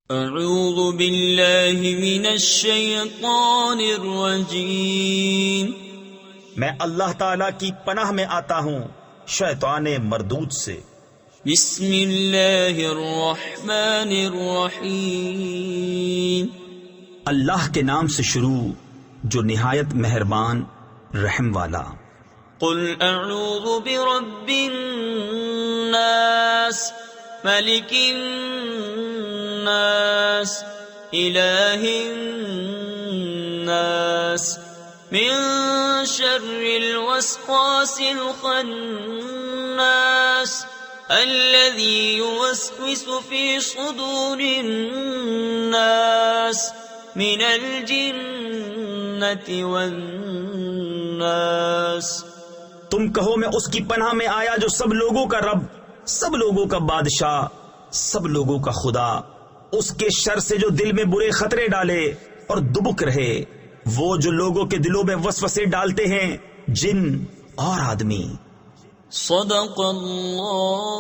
اعوذ باللہ من الشیطان الرجیم، میں اللہ تعالیٰ کی پناہ میں آتا ہوں شیطان مردود سے۔ بسم اللہ الرحمن الرحیم، اللہ کے نام سے شروع جو نہایت مہربان رحم والا۔ قل اعوذ برب الناس، ملک الناس، الہ الناس، من شر الوسواس الخناس، الذي يوسوس في صدور الناس، من الجنة والناس۔ تم کہو میں اس کی پناہ میں آیا جو سب لوگوں کا رب، سب لوگوں کا بادشاہ، سب لوگوں کا خدا، اس کے شر سے جو دل میں برے خطرے ڈالے اور دبک رہے، وہ جو لوگوں کے دلوں میں وسوسے ڈالتے ہیں، جن اور آدمی۔ صدق اللہ